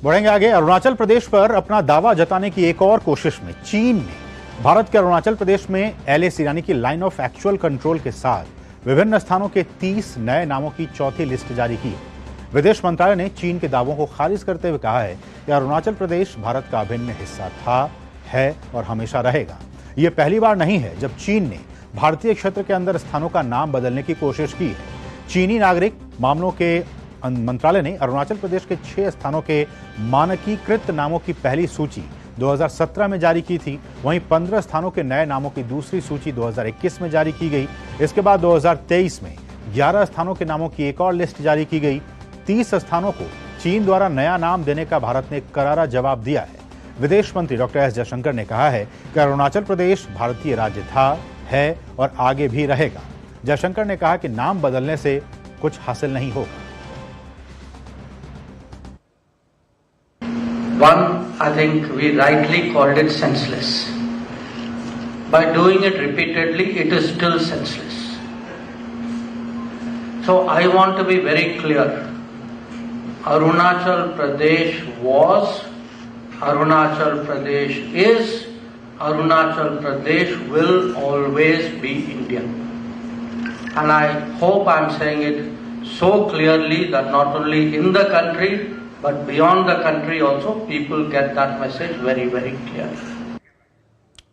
बढ़ेंगे आगे। अरुणाचल प्रदेश पर अपना दावा जताने की एक और कोशिश में चीन ने भारत के अरुणाचल प्रदेश में LAC यानी कि लाइन ऑफ एक्चुअल कंट्रोल के साथ विभिन्न स्थानों के 30 नए नामों की चौथी लिस्ट जारी की। विदेश मंत्रालय ने चीन के दावों को खारिज करते हुए कहा है कि अरुणाचल प्रदेश भारत का अभिन्न हिस्सा था, है और हमेशा रहेगा। यह पहली बार नहीं है जब चीन ने भारतीय क्षेत्र के अंदर स्थानों का नाम बदलने की कोशिश की है। चीनी नागरिक मामलों के मंत्रालय ने अरुणाचल प्रदेश के 6 स्थानों के मानकीकृत नामों की पहली सूची 2017 में जारी की थी। वहीं 15 स्थानों के नए नामों की दूसरी सूची 2021 में जारी की गई। इसके बाद 2023 में 11 स्थानों के नामों की एक और लिस्ट जारी की गई। 30 स्थानों को चीन द्वारा नया नाम देने का भारत ने करारा जवाब दिया है। विदेश मंत्री डॉक्टर एस जयशंकर ने कहा है कि अरुणाचल प्रदेश भारतीय राज्य था, है और आगे भी रहेगा। जयशंकर ने कहा कि नाम बदलने से कुछ हासिल नहीं होगा। One, I think we rightly called it senseless. By doing it repeatedly, it is still senseless. So I want to be very clear. Arunachal Pradesh was, Arunachal Pradesh is, Arunachal Pradesh will always be Indian. And I hope I am saying it so clearly that not only in the country, but beyond the country also people get that message very, very clearly.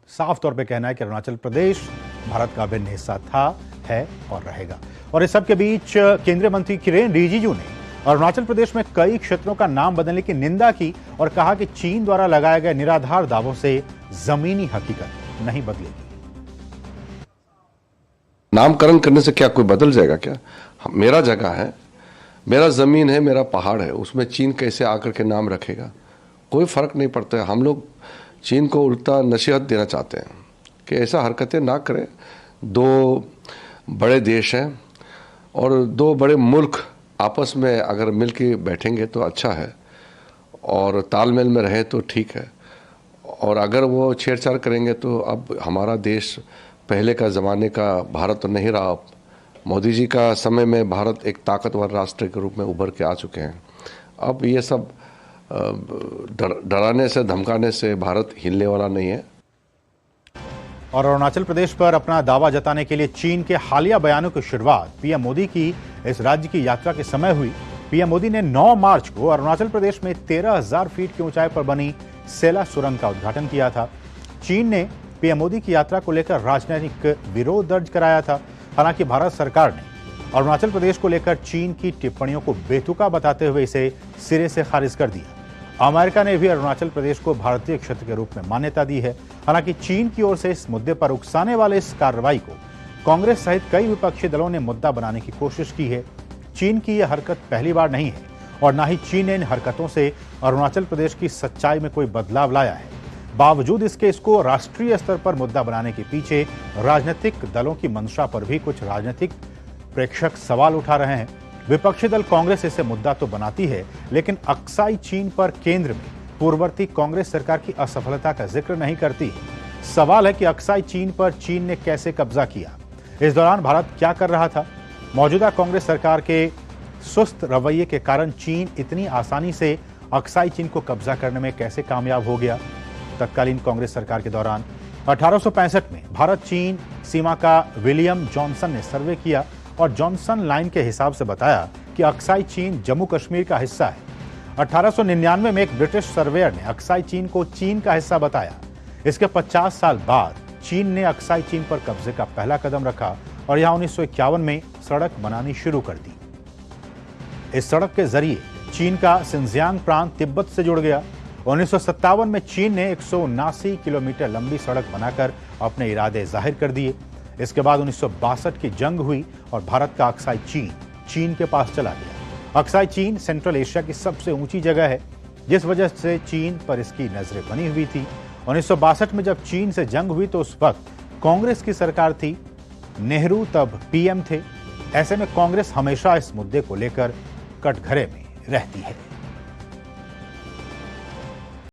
साफ तौर पे कहना है कि अरुणाचल प्रदेश भारत का अभिन्न हिस्सा था, है और रहेगा। और इस सब के बीच केंद्रीय मंत्री किरेन रिजिजू ने अरुणाचल प्रदेश में कई क्षेत्रों का नाम बदलने की निंदा की और कहा कि चीन द्वारा लगाए गए निराधार दावों से जमीनी हकीकत नहीं बदलेगी। नामकरण करने से क्या कोई बदल जाएगा? क्या मेरा जगह है, मेरा ज़मीन है, मेरा पहाड़ है, उसमें चीन कैसे आकर के नाम रखेगा? कोई फ़र्क नहीं पड़ता है। हम लोग चीन को उल्टा नसीहत देना चाहते हैं कि ऐसा हरकतें ना करें। 2 बड़े देश हैं और 2 बड़े मुल्क आपस में अगर मिल के बैठेंगे तो अच्छा है और तालमेल में रहे तो ठीक है। और अगर वो छेड़छाड़ करेंगे तो अब हमारा देश पहले का ज़माने का भारत तो नहीं रहा। मोदी जी का समय में भारत एक ताकतवर राष्ट्र के रूप में उभर के आ चुके हैं। अब ये सब डराने से धमकाने से भारत हिलने वाला नहीं है। और अरुणाचल प्रदेश पर अपना दावा जताने के लिए चीन के हालिया बयानों की शुरुआत पीएम मोदी की इस राज्य की यात्रा के समय हुई। पीएम मोदी ने 9 मार्च को अरुणाचल प्रदेश में 13,000 फीट की ऊंचाई पर बनी सेला सुरंग का उद्घाटन किया था। चीन ने पीएम मोदी की यात्रा को लेकर राजनैतिक विरोध दर्ज कराया था। हालांकि भारत सरकार ने अरुणाचल प्रदेश को लेकर चीन की टिप्पणियों को बेतुका बताते हुए इसे सिरे से खारिज कर दिया। अमेरिका ने भी अरुणाचल प्रदेश को भारतीय क्षेत्र के रूप में मान्यता दी है। हालांकि चीन की ओर से इस मुद्दे पर उकसाने वाले इस कार्रवाई को कांग्रेस सहित कई विपक्षी दलों ने मुद्दा बनाने की कोशिश की है। चीन की यह हरकत पहली बार नहीं है और न ही चीन ने इन हरकतों से अरुणाचल प्रदेश की सच्चाई में कोई बदलाव लाया है। बावजूद इसको राष्ट्रीय स्तर पर मुद्दा बनाने के पीछे राजनीतिक दलों की मंशा पर भी कुछ राजनीतिक प्रेक्षक सवाल उठा रहे हैं। विपक्षी दल कांग्रेस इसे मुद्दा तो बनाती है, लेकिन अक्साई चीन पर केंद्र में पूर्ववर्ती कांग्रेस सरकार की असफलता का जिक्र नहीं करती। सवाल है कि अक्साई चीन पर चीन ने कैसे कब्जा किया, इस दौरान भारत क्या कर रहा था? मौजूदा कांग्रेस सरकार के सुस्त रवैये के कारण चीन इतनी आसानी से अक्साई चीन को कब्जा करने में कैसे कामयाब हो गया? तत्कालीन कांग्रेस सरकार के दौरान 1865 में भारत चीन सीमा का विलियम जॉनसन ने सर्वे किया और जॉनसन लाइन के हिसाब से बताया कि अक्साई चीन जम्मू कश्मीर का हिस्सा है। 1899 में एक ब्रिटिश सर्वेयर ने अक्साई चीन को चीन का हिस्सा बताया। इसके 50 साल बाद चीन ने अक्साई चीन पर कब्जे का पहला कदम रखा और यहां 1951 में सड़क बनानी शुरू कर दी। इस सड़क के जरिए चीन का सिंजियांग प्रांत तिब्बत से जुड़ गया। 1957 में चीन ने 179 किलोमीटर लंबी सड़क बनाकर अपने इरादे जाहिर कर दिए। इसके बाद 1962 की जंग हुई और भारत का अक्साई चीन के पास चला गया। अक्साई चीन सेंट्रल एशिया की सबसे ऊंची जगह है, जिस वजह से चीन पर इसकी नजरें बनी हुई थी। 1962 में जब चीन से जंग हुई तो उस वक्त कांग्रेस की सरकार थी, नेहरू तब पीएम थे। ऐसे में कांग्रेस हमेशा इस मुद्दे को लेकर कटघरे में रहती है।